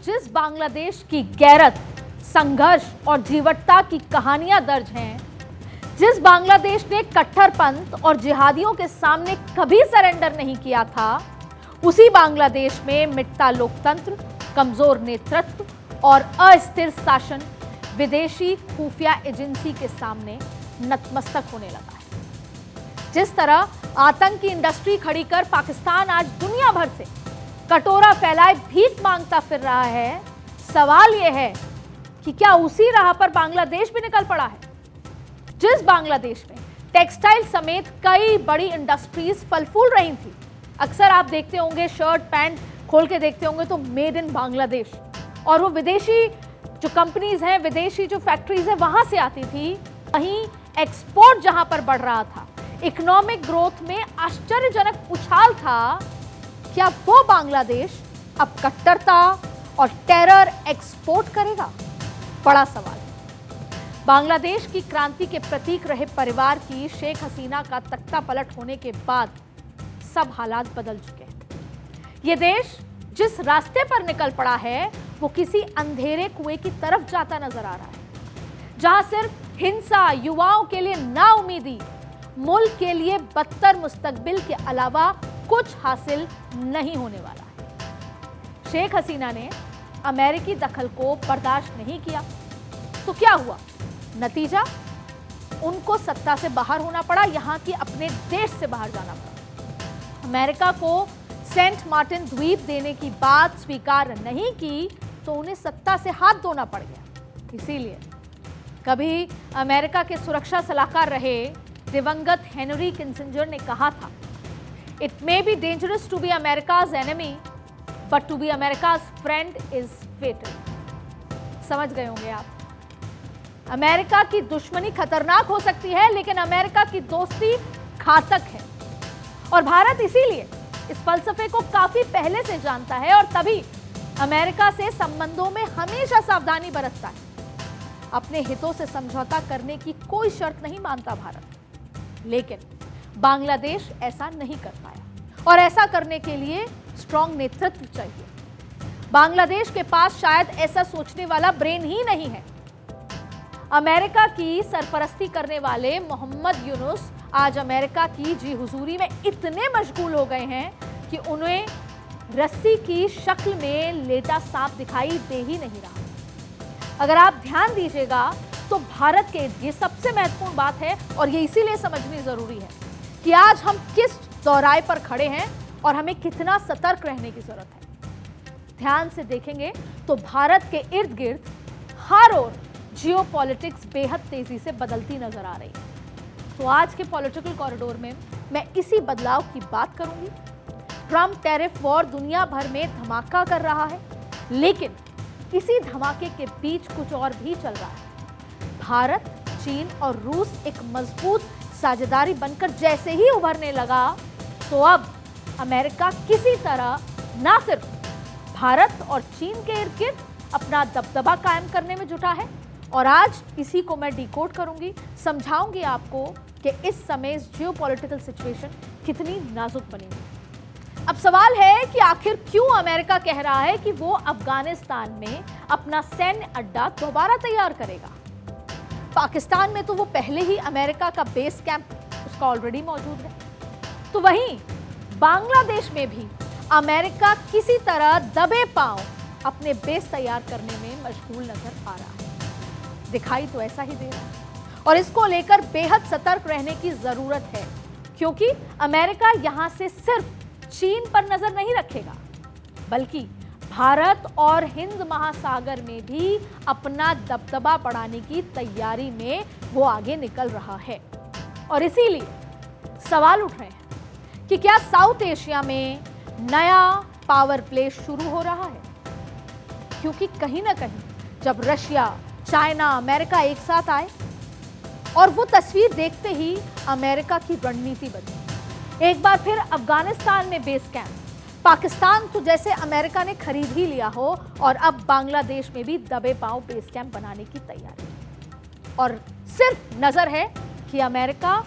जिस बांग्लादेश की गैरत, संघर्ष और जीवटता की कहानियां दर्ज हैं, जिस बांग्लादेश ने कट्टरपंथ और जिहादियों के सामने कभी सरेंडर नहीं किया था, उसी बांग्लादेश में मिटता लोकतंत्र, कमजोर नेतृत्व और अस्थिर शासन विदेशी खुफिया एजेंसी के सामने नतमस्तक होने लगा है। जिस तरह आतंक की इंडस्ट्री खड़ी कर पाकिस्तान आज दुनिया भर से कटोरा फैलाए भीख मांगता फिर रहा है, सवाल यह है कि क्या उसी राह पर बांग्लादेश भी निकल पड़ा है? जिस बांग्लादेश में टेक्सटाइल समेत कई बड़ी इंडस्ट्रीज फल फूल रही थी, अक्सर आप देखते होंगे शर्ट पैंट खोल के देखते होंगे तो मेड इन बांग्लादेश, और वो विदेशी जो कंपनीज हैं, विदेशी जो फैक्ट्रीज हैं वहां से आती थी। वहीं एक्सपोर्ट जहां पर बढ़ रहा था, इकोनॉमिक ग्रोथ में आश्चर्यजनक उछाल था, क्या वो बांग्लादेश अब कट्टरता और टेरर एक्सपोर्ट करेगा? बड़ा सवाल। बांग्लादेश की क्रांति के प्रतीक रहे परिवार की शेख हसीना का तख्ता पलट होने के बाद सब हालात बदल चुके हैं। ये देश जिस रास्ते पर निकल पड़ा है वो किसी अंधेरे कुएं की तरफ जाता नजर आ रहा है, जहां सिर्फ हिंसा, युवाओं के लिए नाउमीदी, मुल्क के लिए बदतर मुस्तकबिल के अलावा कुछ हासिल नहीं होने वाला है। शेख हसीना ने अमेरिकी दखल को बर्दाश्त नहीं किया तो क्या हुआ? नतीजा, उनको सत्ता से बाहर होना पड़ा, यहां की अपने देश से बाहर जाना पड़ा। अमेरिका को सेंट मार्टिन द्वीप देने की बात स्वीकार नहीं की तो उन्हें सत्ता से हाथ धोना पड़ गया। इसीलिए कभी अमेरिका के सुरक्षा सलाहकार रहे दिवंगत हेनरी किसिंजर ने कहा था, it may be dangerous to be America's enemy but to be America's friend is fatal. समझ गए होंगे आप, अमेरिका की दुश्मनी खतरनाक हो सकती है लेकिन अमेरिका की दोस्ती घातक है। और भारत इसीलिए इस फलसफे को काफी पहले से जानता है और तभी अमेरिका से संबंधों में हमेशा सावधानी बरतता है। अपने हितों से समझौता करने की कोई शर्त नहीं मानता भारत, लेकिन बांग्लादेश ऐसा नहीं कर पाया और ऐसा करने के लिए स्ट्रांग नेतृत्व चाहिए। बांग्लादेश के पास शायद ऐसा सोचने वाला ब्रेन ही नहीं है। अमेरिका की सरपरस्ती करने वाले मोहम्मद यूनुस आज अमेरिका की जी हुजूरी में इतने मशगूल हो गए हैं कि उन्हें रस्सी की शक्ल में लेटा सांप दिखाई दे ही नहीं रहा। अगर आप ध्यान दीजिएगा तो भारत के ये सबसे महत्वपूर्ण बात है और ये इसीलिए समझनी जरूरी है कि आज हम किस दौराए पर खड़े हैं और हमें कितना सतर्क रहने की जरूरत है। ध्यान से देखेंगे तो भारत के इर्द गिर्द हर ओर जियोपॉलिटिक्स बेहद तेजी से बदलती नजर आ रही है। तो आज के पॉलिटिकल कॉरिडोर में मैं इसी बदलाव की बात करूंगी। ट्रंप टैरिफ वॉर दुनिया भर में धमाका कर रहा है, लेकिन इसी धमाके के बीच कुछ और भी चल रहा है। भारत, चीन और रूस एक मजबूत साझेदारी बनकर जैसे ही उभरने लगा तो अब अमेरिका किसी तरह ना सिर्फ भारत और चीन के इर्द गिर्द अपना दबदबा कायम करने में जुटा है, और आज इसी को मैं डिकोड करूंगी, समझाऊंगी आपको कि इस समय जियोपॉलिटिकल सिचुएशन कितनी नाजुक बनी है। अब सवाल है कि आखिर क्यों अमेरिका कह रहा है कि वो अफगानिस्तान में अपना सैन्य अड्डा दोबारा तैयार करेगा। पाकिस्तान में तो वो पहले ही अमेरिका का बेस कैंप उसका ऑलरेडी मौजूद है, तो वहीं बांग्लादेश में भी अमेरिका किसी तरह दबे पांव अपने बेस तैयार करने में मशगूल नजर आ रहा है। दिखाई तो ऐसा ही दे रहा है और इसको लेकर बेहद सतर्क रहने की जरूरत है, क्योंकि अमेरिका यहां से सिर्फ चीन पर नजर नहीं रखेगा बल्कि भारत और हिंद महासागर में भी अपना दबदबा बढ़ाने की तैयारी में वो आगे निकल रहा है। और इसीलिए सवाल उठ रहे हैं कि क्या साउथ एशिया में नया पावर प्ले शुरू हो रहा है? क्योंकि कहीं ना कहीं जब रशिया, चाइना, अमेरिका एक साथ आए और वो तस्वीर देखते ही अमेरिका की रणनीति बदली। एक बार फिर अफगानिस्तान में बेस कैंप, पाकिस्तान तो जैसे अमेरिका ने खरीद ही लिया हो, और अब बांग्लादेश में भी दबे पांव बेस कैंप बनाने की तैयारी। और सिर्फ नजर है कि अमेरिका,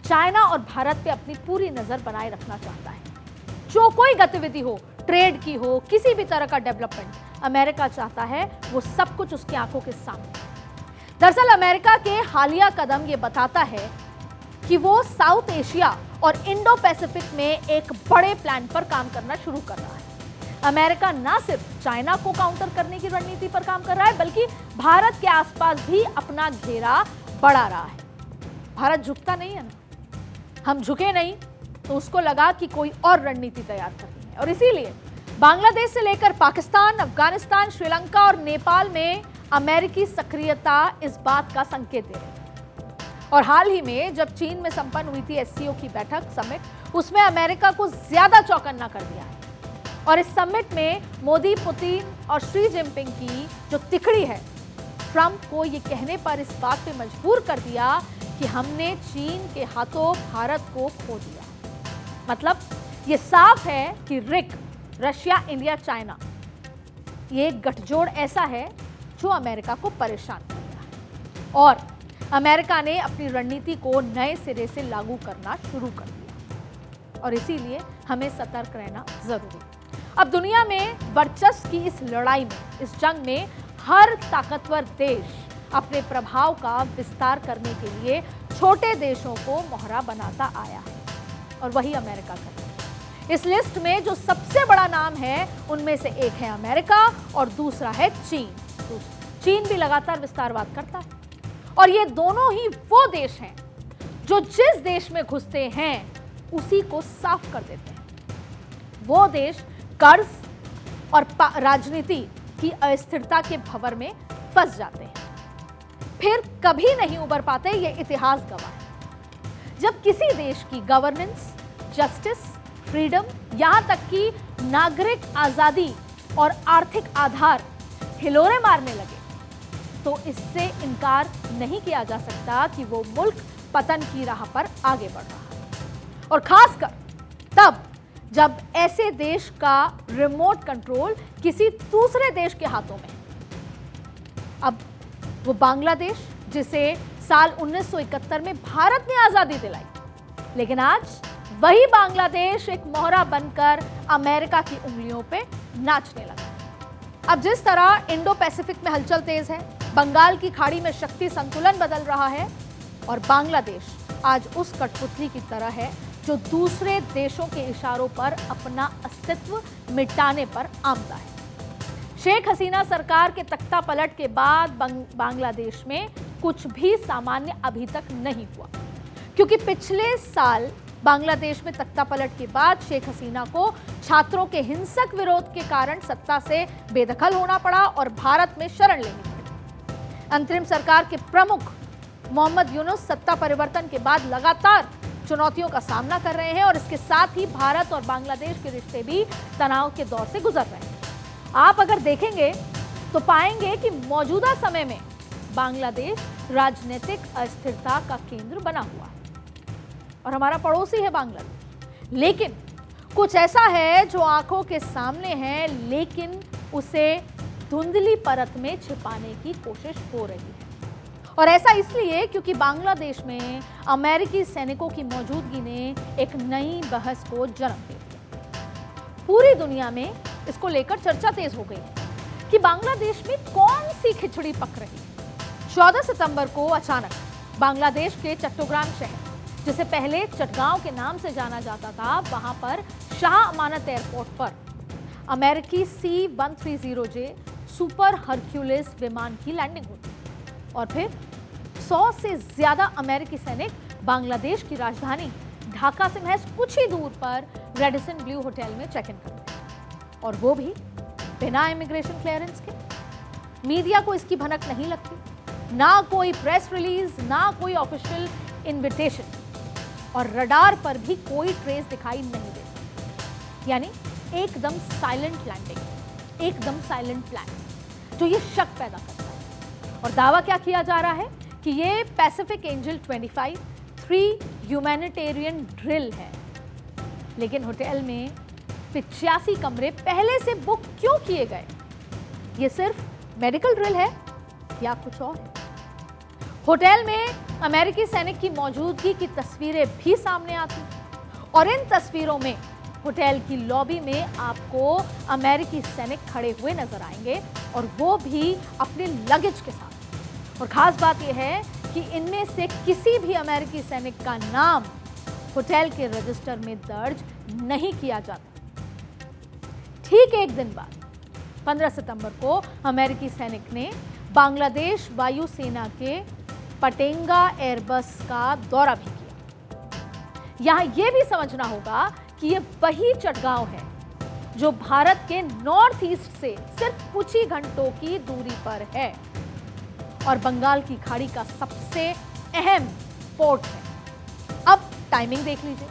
चाइना और भारत पे अपनी पूरी नजर बनाए रखना चाहता है। जो कोई गतिविधि हो, ट्रेड की हो, किसी भी तरह का डेवलपमेंट, अमेरिका चाहता है वो सब कुछ उसकी आंखों के सामने। दरअसल अमेरिका के हालिया कदम ये बताता है कि वो साउथ एशिया और इंडो पैसिफिक में एक बड़े प्लान पर काम करना शुरू कर रहा है। अमेरिका ना सिर्फ चाइना को काउंटर करने की रणनीति पर काम कर रहा है, बल्कि भारत के आसपास भी अपना घेरा बढ़ा रहा है। भारत झुकता नहीं है ना, हम झुके नहीं तो उसको लगा कि कोई और रणनीति तैयार करनी है, और इसीलिए बांग्लादेश से लेकर पाकिस्तान, अफगानिस्तान, श्रीलंका और नेपाल में अमेरिकी सक्रियता इस बात का संकेत दे रही है। और हाल ही में जब चीन में संपन्न हुई थी एससीओ की बैठक समिट, उसमें अमेरिका को ज्यादा चौकन्ना कर दिया है। और इस समिट में मोदी, पुतिन और शी जिनपिंग की जो तिकड़ी है, ट्रंप को ये कहने पर इस बात पे मजबूर कर दिया कि हमने चीन के हाथों भारत को खो दिया। मतलब ये साफ है कि रिक, रशिया, इंडिया, चाइना, ये गठजोड़ ऐसा है जो अमेरिका को परेशान कर रहा है, और अमेरिका ने अपनी रणनीति को नए सिरे से लागू करना शुरू कर दिया, और इसीलिए हमें सतर्क रहना जरूरी है। अब दुनिया में वर्चस्व की इस लड़ाई में, इस जंग में हर ताकतवर देश अपने प्रभाव का विस्तार करने के लिए छोटे देशों को मोहरा बनाता आया है, और वही अमेरिका कर रहा है। इस लिस्ट में जो सबसे बड़ा नाम है उनमें से एक है अमेरिका और दूसरा है चीन। चीन भी लगातार विस्तारवाद करता है, और ये दोनों ही वो देश हैं जो जिस देश में घुसते हैं उसी को साफ कर देते हैं। वो देश कर्ज और राजनीति की अस्थिरता के भंवर में फंस जाते हैं, फिर कभी नहीं उबर पाते, ये इतिहास गवाह है। जब किसी देश की गवर्नेंस, जस्टिस, फ्रीडम, यहां तक कि नागरिक आजादी और आर्थिक आधार हिलोरे मारने लगे, तो इससे इनकार नहीं किया जा सकता कि वो मुल्क पतन की राह पर आगे बढ़ रहा है। और खासकर तब जब ऐसे देश का रिमोट कंट्रोल किसी दूसरे देश के हाथों में। अब वो बांग्लादेश, जिसे साल 1971 में भारत ने आजादी दिलाई, लेकिन आज वही बांग्लादेश एक मोहरा बनकर अमेरिका की उंगलियों पे नाचने लगा। अब जिस तरह इंडो पैसिफिक में हलचल तेज है, बंगाल की खाड़ी में शक्ति संतुलन बदल रहा है, और बांग्लादेश आज उस कठपुतली की तरह है जो दूसरे देशों के इशारों पर अपना अस्तित्व मिटाने पर आमदा है। शेख हसीना सरकार के तख्ता पलट के बाद बांग्लादेश में कुछ भी सामान्य अभी तक नहीं हुआ, क्योंकि पिछले साल बांग्लादेश में तख्ता पलट के बाद शेख हसीना को छात्रों के हिंसक विरोध के कारण सत्ता से बेदखल होना पड़ा और भारत में शरण लेनी पड़ी। अंतरिम सरकार के प्रमुख मोहम्मद यूनुस सत्ता परिवर्तन के बाद लगातार चुनौतियों का सामना कर रहे हैं, और इसके साथ ही भारत और बांग्लादेश के रिश्ते भी तनाव के दौर से गुजर रहे हैं। आप अगर देखेंगे तो पाएंगे कि मौजूदा समय में बांग्लादेश राजनीतिक अस्थिरता का केंद्र बना हुआ है, और हमारा पड़ोसी है बांग्लादेश। लेकिन कुछ ऐसा है जो आंखों के सामने है, लेकिन उसे धुंधली परत में छिपाने की कोशिश हो रही है। और ऐसा इसलिए क्योंकि बांग्लादेश में अमेरिकी सैनिकों की मौजूदगी ने एक नई बहस को जन्म दे दिया। पूरी दुनिया में इसको लेकर चर्चा तेज हो गई है कि बांग्लादेश में कौन सी खिचड़ी पक रही है। 14 सितंबर को अचानक बांग्लादेश के चट्टोग्राम शहर, जिसे पहले चटगांव के नाम से जाना जाता था, वहां पर शाह अमानत एयरपोर्ट पर अमेरिकी C-130J सुपर हरक्यूलिस विमान की लैंडिंग होती, और फिर 100 से ज्यादा अमेरिकी सैनिक बांग्लादेश की राजधानी ढाका से महज कुछ ही दूर पर रेडिसन ब्लू होटल में चेक इन करते हैं, और वो भी बिना इमिग्रेशन क्लियरेंस के। मीडिया को इसकी भनक नहीं लगती, ना कोई प्रेस रिलीज, ना कोई ऑफिशियल इनविटेशन, और रडार पर भी कोई ट्रेस दिखाई नहीं देती। यानी एकदम साइलेंट लैंडिंग, एकदम साइलेंट प्लान, जो ये शक पैदा करता है। और दावा क्या किया जा रहा है कि ये पैसिफिक एंजल 25 3 ह्यूमैनिटेरियन ड्रिल है। लेकिन होटल में 85 कमरे पहले से बुक क्यों किए गए? ये सिर्फ मेडिकल ड्रिल है या कुछ और है? होटल में अमेरिकी सैनिक की मौजूदगी की तस्वीरें भी सामने आती, और इन तस्वीरों में होटल की लॉबी में आपको अमेरिकी सैनिक खड़े हुए नजर आएंगे और वो भी अपने लगेज के साथ। और खास बात यह है कि इनमें से किसी भी अमेरिकी सैनिक का नाम होटल के रजिस्टर में दर्ज नहीं किया जाता। ठीक एक दिन बाद 15 सितंबर को अमेरिकी सैनिक ने बांग्लादेश वायुसेना के पटेंगा एयरबस का दौरा भी किया। यहां यह भी समझना होगा कि यह वही चटगांव है जो भारत के नॉर्थ ईस्ट से सिर्फ कुछ ही घंटों की दूरी पर है और बंगाल की खाड़ी का सबसे अहम पोर्ट है। अब टाइमिंग देख लीजिए,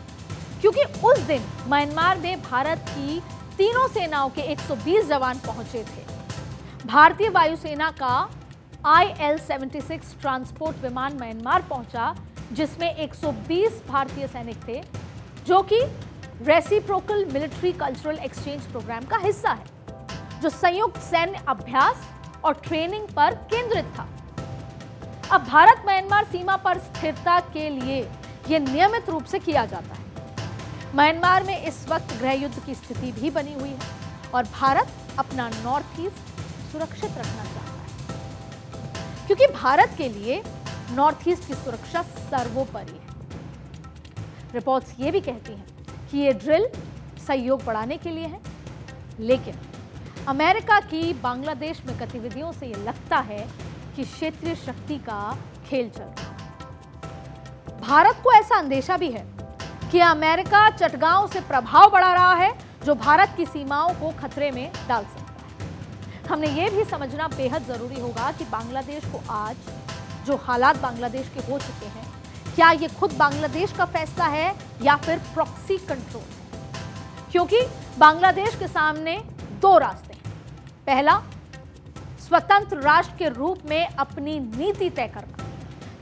क्योंकि उस दिन म्यांमार में भारत की तीनों सेनाओं के 120 जवान पहुंचे थे। भारतीय वायुसेना का IL-76 ट्रांसपोर्ट विमान म्यांमार पहुंचा, जिसमें 120 भारतीय सैनिक थे, जो कि reciprocal military cultural exchange programme का हिस्सा है, जो संयुक्त सैन्य अभ्यास और ट्रेनिंग पर केंद्रित था। अब भारत म्यांमार सीमा पर स्थिरता के लिए यह नियमित रूप से किया जाता है। म्यांमार में इस वक्त गृह युद्ध की स्थिति भी बनी हुई है और भारत अपना नॉर्थ ईस्ट सुरक्षित रखना चाहता है, क्योंकि भारत के लिए नॉर्थ ईस्ट की सुरक्षा सर्वोपरि है। रिपोर्ट्स ये भी कहती हैं कि ये ड्रिल सहयोग बढ़ाने के लिए है, लेकिन अमेरिका की बांग्लादेश में गतिविधियों से यह लगता है कि क्षेत्रीय शक्ति का खेल चल रहा है। भारत को ऐसा अंदेशा भी है कि अमेरिका चटगांव से प्रभाव बढ़ा रहा है, जो भारत की सीमाओं को खतरे में डाल सकता है। हमने ये भी समझना बेहद जरूरी होगा कि बांग्लादेश को आज जो हालात बांग्लादेश के हो चुके हैं, क्या ये खुद बांग्लादेश का फैसला है या फिर प्रॉक्सी कंट्रोल है? क्योंकि बांग्लादेश के सामने दो रास्ते हैं। पहला, स्वतंत्र राष्ट्र के रूप में अपनी नीति तय करना,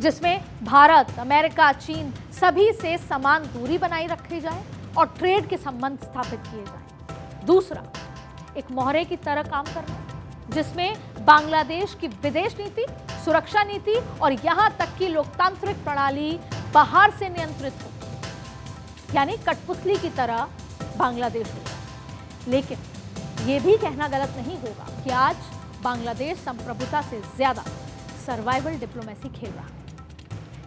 जिसमें भारत, अमेरिका, चीन सभी से समान दूरी बनाई रखी जाए और ट्रेड के संबंध स्थापित किए जाए। दूसरा, एक मोहरे की तरह काम करना, जिसमें बांग्लादेश की विदेश नीति, सुरक्षा नीति और यहां तक की लोकतांत्रिक प्रणाली बाहर से नियंत्रित हो, यानी कठपुतली की तरह बांग्लादेश हो। लेकिन यह भी कहना गलत नहीं होगा कि आज बांग्लादेश संप्रभुता से ज्यादा सर्वाइवल डिप्लोमेसी खेल रहा है।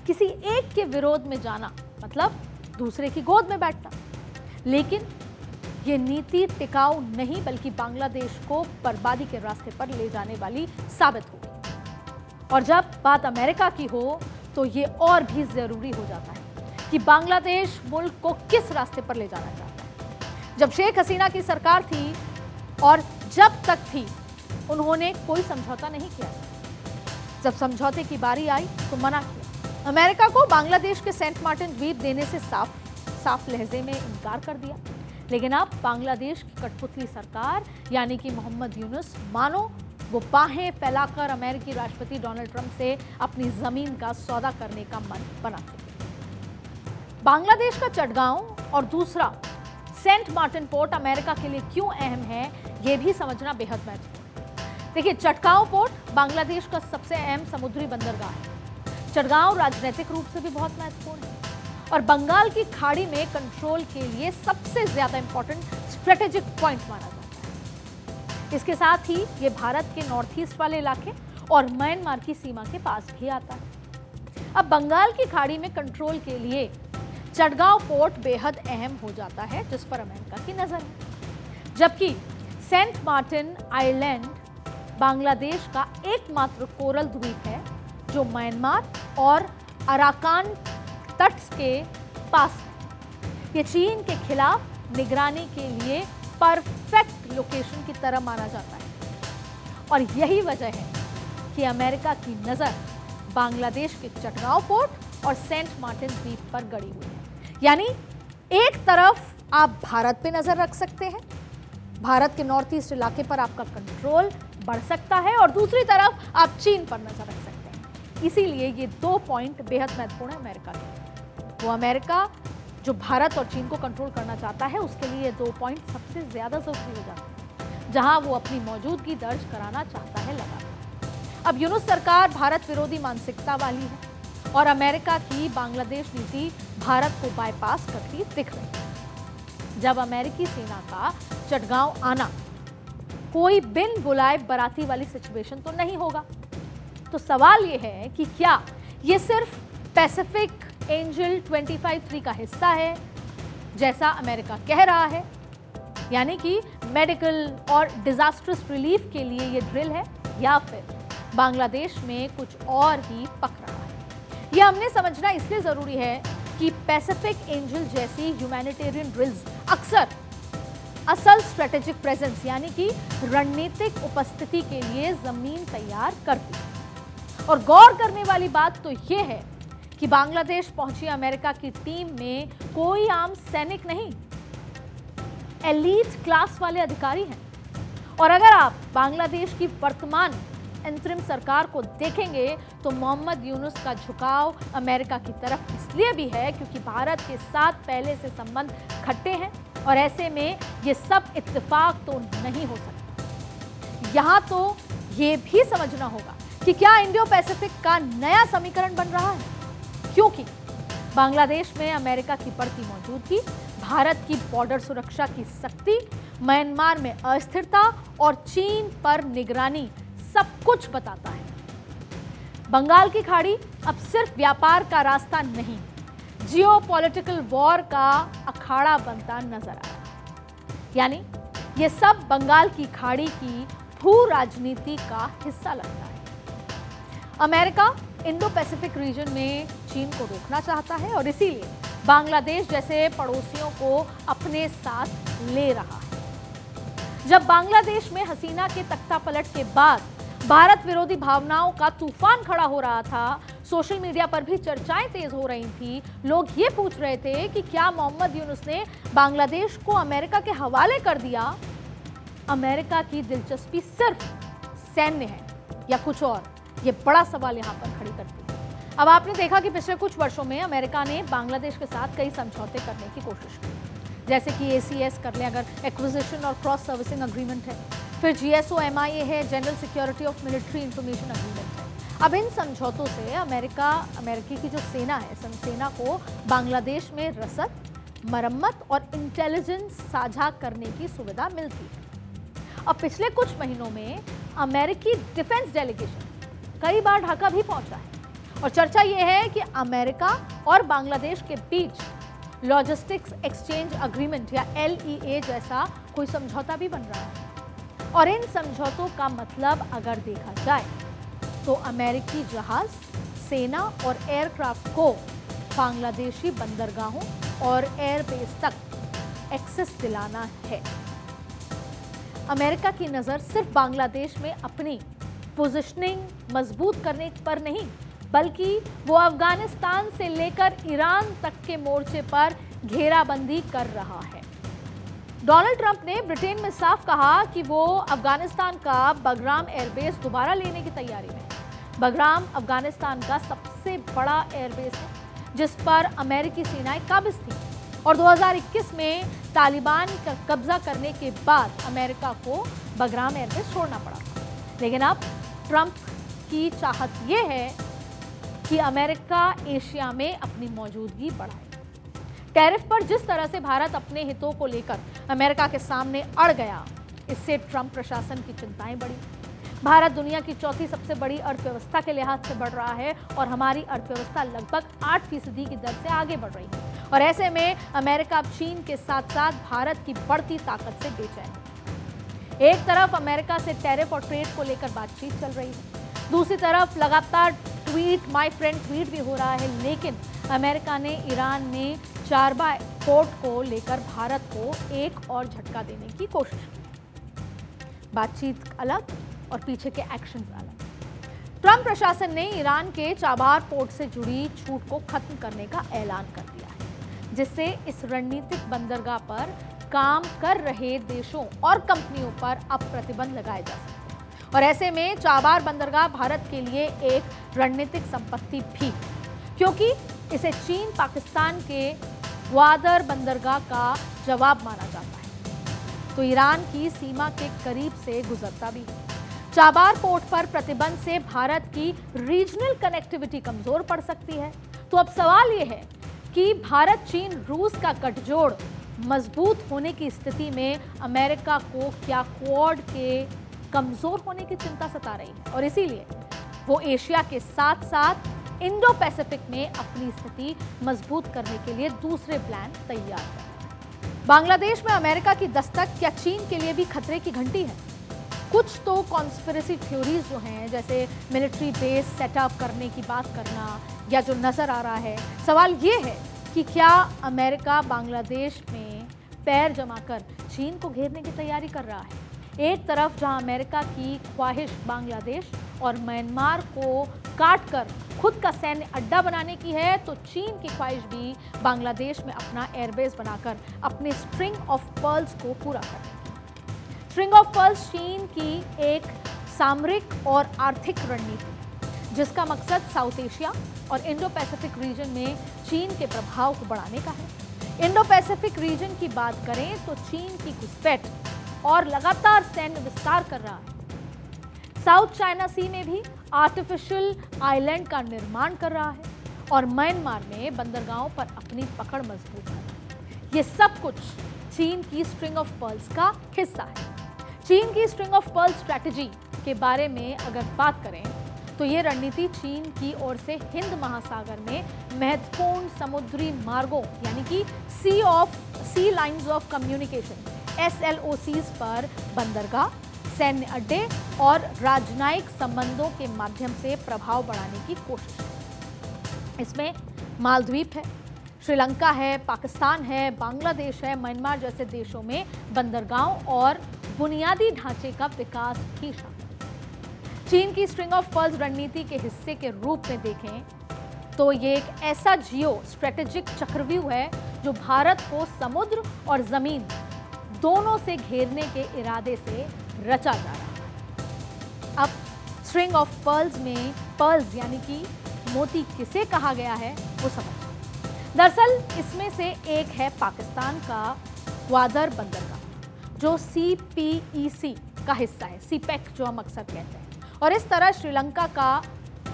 किसी एक के विरोध में जाना मतलब दूसरे की गोद में बैठना, लेकिन यह नीति टिकाऊ नहीं बल्कि बांग्लादेश को बर्बादी के रास्ते पर ले जाने वाली साबित होगी। और जब बात अमेरिका की हो तो ये और भी जरूरी हो जाता है कि बांग्लादेश मुल्क को किस रास्ते पर ले जाना चाहता है। जब शेख हसीना की सरकार थी और जब तक थी, उन्होंने कोई समझौता नहीं किया। जब समझौते की बारी आई तो मना किया। अमेरिका को बांग्लादेश के सेंट मार्टिन द्वीप देने से साफ लहजे में इनकार कर दिया। लेकिन अब बांग्लादेश की कठपुतली सरकार यानी कि मोहम्मद यूनुस, मानो वो बाहें फैलाकर अमेरिकी राष्ट्रपति डोनाल्ड ट्रंप से अपनी जमीन का सौदा करने का मन बना चुके। बांग्लादेश का चटगांव और दूसरा सेंट मार्टिन पोर्ट अमेरिका के लिए क्यों अहम है, यह भी समझना बेहद महत्वपूर्ण है। देखिए, चटगांव पोर्ट बांग्लादेश का सबसे अहम समुद्री बंदरगाह है। चटगांव राजनीतिक रूप से भी बहुत महत्वपूर्ण है और बंगाल की खाड़ी में कंट्रोल के लिए सबसे ज्यादा इंपॉर्टेंट स्ट्रेटेजिक पॉइंट माना जाता है। इसके साथ ही ये भारत के नॉर्थ ईस्ट वाले इलाके और म्यांमार की सीमा के पास भी आता है। अब बंगाल की खाड़ी में कंट्रोल के लिए चटगांव पोर्ट बेहद अहम हो जाता है, जिस पर अमेरिका की नजर है। जबकि सेंट मार्टिन आइलैंड बांग्लादेश का एकमात्र कोरल द्वीप है जो म्यांमार और अराकान तट के पास है। ये चीन के खिलाफ निगरानी के लिए परफेक्ट लोकेशन की तरह माना जाता है और यही वजह है कि अमेरिका की नजर बांग्लादेश के चटगांव पोर्ट और सेंट मार्टिन द्वीप पर गड़ी हुई है। यानी एक तरफ आप भारत पे नजर रख सकते हैं, भारत के नॉर्थ ईस्ट इलाके पर आपका कंट्रोल बढ़ सकता है और दूसरी तरफ आप चीन पर नजर रख सकते हैं। इसीलिए ये दो पॉइंट बेहद महत्वपूर्ण है अमेरिका के। वो अमेरिका जो भारत और चीन को कंट्रोल करना चाहता है, उसके लिए ये दो पॉइंट सबसे ज्यादा जरूरी हो जाते हैं, जहां वो अपनी मौजूदगी दर्ज कराना चाहता है लगातार। अब यूनुस सरकार भारत विरोधी मानसिकता वाली है और अमेरिका की बांग्लादेश नीति भारत को बाईपास करती दिख रही है। जब अमेरिकी सेना का चटगांव आना कोई बिन बुलाए बाराती वाली सिचुएशन तो नहीं होगा। तो सवाल यह है कि क्या यह सिर्फ पैसिफिक एंजल 25-3 का हिस्सा है जैसा अमेरिका कह रहा है, यानी कि मेडिकल और डिजास्टर्स रिलीफ के लिए यह ड्रिल है, या फिर बांग्लादेश में कुछ और ही पक रहा है। यह हमने समझना इसलिए जरूरी है कि पैसिफिक एंजल जैसी ह्यूमैनिटेरियन ड्रिल्स अक्सर असल स्ट्रेटेजिक प्रेजेंस यानी कि रणनीतिक उपस्थिति के लिए जमीन तैयार करती है। और गौर करने वाली बात तो यह है कि बांग्लादेश पहुंची अमेरिका की टीम में कोई आम सैनिक नहीं, एलीट क्लास वाले अधिकारी हैं। और अगर आप बांग्लादेश की वर्तमान अंतरिम सरकार को देखेंगे तो मोहम्मद यूनुस का झुकाव अमेरिका की तरफ इसलिए भी है क्योंकि भारत के साथ पहले से संबंध खट्टे हैं और ऐसे में ये सब इत्तेफाक तो नहीं हो सकता। यहां तो ये भी समझना होगा कि क्या इंडो पैसिफिक का नया समीकरण बन रहा है, क्योंकि बांग्लादेश में अमेरिका की बढ़ती मौजूदगी, भारत की बॉर्डर सुरक्षा की सख्ती, म्यांमार में अस्थिरता और चीन पर निगरानी सब कुछ बताता है। बंगाल की खाड़ी अब सिर्फ व्यापार का रास्ता नहीं, जियोपॉलिटिकल वॉर का अखाड़ा बनता नजर आ रहा है। यानी ये सब बंगाल की खाड़ी की भू राजनीति का हिस्सा लगता है। अमेरिका इंडो पैसिफिक रीजन में चीन को रोकना चाहता है और इसीलिए बांग्लादेश जैसे पड़ोसियों को अपने साथ ले रहा है। जब बांग्लादेश में हसीना के तख्तापलट के बाद भारत विरोधी भावनाओं का तूफान खड़ा हो रहा था, सोशल मीडिया पर भी चर्चाएं तेज हो रही थी। लोग ये पूछ रहे थे कि क्या मोहम्मद यूनुस ने बांग्लादेश को अमेरिका के हवाले कर दिया? अमेरिका की दिलचस्पी सिर्फ सैन्य है या कुछ और? ये बड़ा सवाल यहां पर खड़ी करती है। अब आपने देखा कि पिछले कुछ वर्षों में अमेरिका ने बांग्लादेश के साथ कई समझौते करने की कोशिश की, जैसे कि ACS कर लें अगर, एक्विजिशन और क्रॉस सर्विसिंग अग्रीमेंट है, फिर GSO-MIA है, general security of military information agreement है। अब इन समझौतों से अमेरिकी की जो सेना है, सेना को बांग्लादेश में रसद, मरम्मत और इंटेलिजेंस साझा करने की सुविधा मिलती है। अब पिछले कुछ महीनों में अमेरिकी डिफेंस डेलीगेशन कई बार ढाका भी पहुंचा है और चर्चा यह है कि अमेरिका और बांग्लादेश के बीच लॉजिस्टिक्स एक्सचेंज अग्रीमेंट या LEA जैसा कोई समझौता भी बन रहा है। और इन समझौतों का मतलब अगर देखा जाए तो अमेरिकी जहाज, सेना और एयरक्राफ्ट को बांग्लादेशी बंदरगाहों और एयरबेस तक एक्सेस दिलाना है। अमेरिका की नजर सिर्फ बांग्लादेश में अपनी पोजीशनिंग मजबूत करने पर नहीं, बल्कि वो अफगानिस्तान से लेकर ईरान तक के मोर्चे पर घेराबंदी कर रहा है। डोनाल्ड ट्रंप ने ब्रिटेन में साफ कहा कि वो अफगानिस्तान का बगराम एयरबेस दोबारा लेने की तैयारी में। बगराम अफगानिस्तान का सबसे बड़ा एयरबेस है जिस पर अमेरिकी सेनाएं काबिज थी और 2021 में तालिबान का कब्जा करने के बाद अमेरिका को बगराम एयरबेस छोड़ना पड़ा। लेकिन अब ट्रंप की चाहत यह है कि अमेरिका एशिया में अपनी मौजूदगी बढ़ाए। टैरिफ पर जिस तरह से भारत अपने हितों को लेकर अमेरिका के सामने अड़ गया, इससे ट्रंप प्रशासन की चिंताएं बढ़ी। भारत दुनिया की चौथी सबसे बड़ी अर्थव्यवस्था के लिहाज से बढ़ रहा है और हमारी अर्थव्यवस्था लगभग 8% की दर से आगे बढ़ रही है। और ऐसे में अमेरिका अब चीन के साथ साथ भारत की बढ़ती ताकत से बेचैन है। एक तरफ अमेरिका से टैरिफ और ट्रेड को लेकर बातचीत चल रही है, दूसरी तरफ लगातार ट्वीट माय फ्रेंड ट्वीट भी हो रहा है। लेकिन अमेरिका ने ईरान में चारबा पोर्ट को लेकर भारत को एक और झटका देने की कोशिश की। बातचीत अलग और पीछे के एक्शंस अलग। ट्रंप प्रशासन ने ईरान के चाबार पोर्ट से जुड़ी छूट को खत्म करने का ऐलान कर दिया है, जिससे इस रणनीतिक बंदरगाह पर काम कर रहे देशों और कंपनियों पर अब प्रतिबंध लगाए जा सकते हैं। और ऐसे में चाबार बंदरगाह भारत के लिए एक रणनीतिक संपत्ति भी, क्योंकि इसे चीन पाकिस्तान के ग्वादर बंदरगाह का जवाब माना जाता है, तो ईरान की सीमा के करीब से गुजरता भी है। चाबार पोर्ट पर प्रतिबंध से भारत की रीजनल कनेक्टिविटी कमजोर पड़ सकती है। तो अब सवाल यह है कि भारत चीन रूस का गठजोड़ मजबूत होने की स्थिति में अमेरिका को क्या क्वाड के कमजोर होने की चिंता सता रही है और इसीलिए वो एशिया के साथ साथ इंडो पैसिफिक में अपनी स्थिति मजबूत करने के लिए दूसरे प्लान तैयार कर रही है। बांग्लादेश में अमेरिका की दस्तक क्या चीन के लिए भी खतरे की घंटी है? कुछ तो कॉन्स्पिरेसी थ्योरीज जो हैं, जैसे मिलिट्री बेस सेटअप करने की बात करना या जो नजर आ रहा है, सवाल ये है कि क्या अमेरिका बांग्लादेश में पैर जमाकर चीन को घेरने की तैयारी कर रहा है? एक तरफ जहां अमेरिका की ख्वाहिश बांग्लादेश और म्यांमार को काटकर खुद का सैन्य अड्डा बनाने की है, तो चीन की ख्वाहिश भी बांग्लादेश में अपना एयरबेस बनाकर अपने स्ट्रिंग ऑफ पर्ल्स को पूरा करने की। स्ट्रिंग ऑफ पर्ल्स चीन की एक सामरिक और आर्थिक रणनीति है जिसका मकसद साउथ एशिया और इंडो पैसिफिक रीजन में चीन के प्रभाव को बढ़ाने का है। इंडो पैसिफिक रीजन की बात करें तो चीन की घुसपैठ और लगातार सैन्य विस्तार कर रहा है। साउथ चाइना सी में भी आर्टिफिशियल आइलैंड का निर्माण कर रहा है और म्यांमार में बंदरगाहों पर अपनी पकड़ मजबूत कर रहा है। ये सब कुछ चीन की स्ट्रिंग ऑफ पर्ल्स का हिस्सा है। चीन की स्ट्रिंग ऑफ पर्ल स्ट्रैटेजी के बारे में अगर बात करें तो ये रणनीति चीन की ओर से हिंद महासागर में महत्वपूर्ण समुद्री मार्गों यानी कि सी लाइंस ऑफ कम्युनिकेशन SLOCs पर बंदरगाह, सैन्य अड्डे और राजनयिक संबंधों के माध्यम से प्रभाव बढ़ाने की कोशिश है। इसमें मालदीव है, श्रीलंका है, पाकिस्तान है, बांग्लादेश है, म्यांमार जैसे देशों में बंदरगाहों और बुनियादी ढांचे का विकास भी शामिल है। चीन की स्ट्रिंग ऑफ पर्ल्स रणनीति के हिस्से के रूप में देखें तो ये एक ऐसा जियो स्ट्रेटेजिक चक्रव्यूह है जो भारत को समुद्र और जमीन दोनों से घेरने के इरादे से रचा जा रहा है। अब स्ट्रिंग ऑफ पर्ल्स में पर्ल्स यानी कि मोती किसे कहा गया है वो समझ। दरअसल इसमें से एक है पाकिस्तान का ग्वादर बंदरगाह जो CPEC का हिस्सा है, सीपेक जो हम अक्सर कहते हैं, और इस तरह श्रीलंका का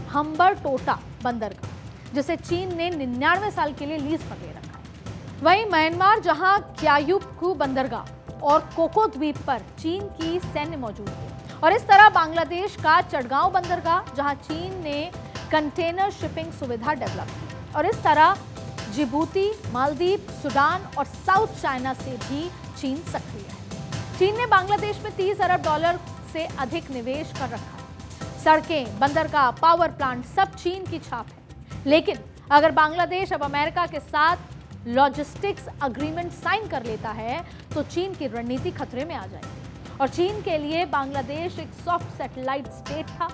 हम्बरटोटा बंदरगाह जिसे चीन ने 99 साल के लिए लीज पर ले रखा है। वहीं म्यांमार जहां क्यायुपकू बंदरगाह और कोको द्वीप पर चीन की सैन्य मौजूद है, और इस तरह बांग्लादेश का चटगांव बंदरगाह जहां चीन ने कंटेनर शिपिंग सुविधा डेवलप की, और इस तरह जिबूती, मालदीव, सूडान और साउथ चाइना से भी चीन सक्रिय है। चीन ने बांग्लादेश में $30 अरब से अधिक निवेश कर रखा है। सड़कें, बंदरगाह, पावर प्लांट सब चीन की छाप है। लेकिन अगर बांग्लादेश अब अमेरिका के साथ लॉजिस्टिक्स अग्रीमेंट साइन कर लेता है तो चीन की रणनीति खतरे में आ जाएगी, और चीन के लिए बांग्लादेश एक सॉफ्ट सैटेलाइट स्टेट था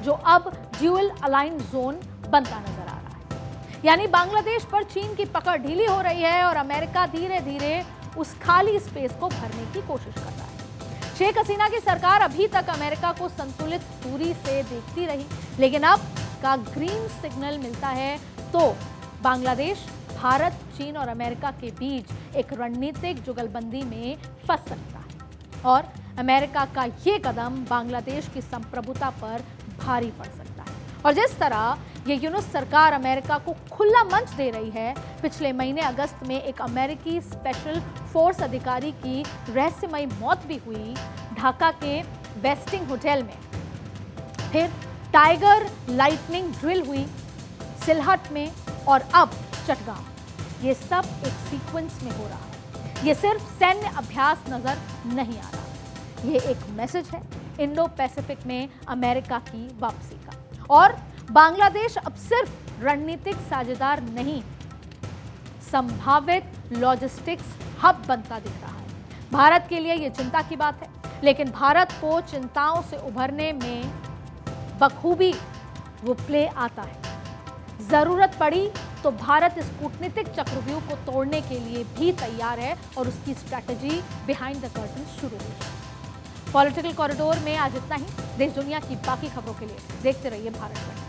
जो अब ड्यूअल अलाइन जोन बनता नजर आ रहा है। यानी बांग्लादेश पर चीन की पकड़ ढीली हो रही है और अमेरिका धीरे धीरे उस खाली स्पेस को भरने की कोशिश कर रहा है। शेख हसीना की सरकार अभी तक अमेरिका को संतुलित दूरी से देखती रही, लेकिन अब का ग्रीन सिग्नल मिलता है तो बांग्लादेश भारत, चीन और अमेरिका के बीच एक रणनीतिक जुगलबंदी में फंस सकता है, और अमेरिका का ये कदम बांग्लादेश की संप्रभुता पर भारी पड़ सकता है। और जिस तरह ये यूनुस सरकार अमेरिका को खुला मंच दे रही है, पिछले महीने अगस्त में एक अमेरिकी स्पेशल फोर्स अधिकारी की रहस्यमयी मौत भी हुई ढाका के वेस्टिंग होटल में, फिर टाइगर लाइटनिंग ड्रिल हुई सिलहट में, और अब चटगांव। ये सब एक सीक्वेंस में हो रहा है। ये सिर्फ सैन्य अभ्यास नजर नहीं आ रहा, ये एक मैसेज है इंडो पैसिफिक में अमेरिका की वापसी का। और बांग्लादेश अब सिर्फ रणनीतिक साझेदार नहीं, संभावित लॉजिस्टिक्स हब बनता दिख रहा है। भारत के लिए ये चिंता की बात है, लेकिन भारत को चिंताओं से उभरने में बखूबी वो प्ले आता है। जरूरत पड़ी तो भारत इस कूटनीतिक चक्रव्यूह को तोड़ने के लिए भी तैयार है, और उसकी स्ट्रैटेजी बिहाइंड द कर्टन शुरू हुई। पॉलिटिकल कॉरिडोर में आज इतना ही। देश दुनिया की बाकी खबरों के लिए देखते रहिए भारत में।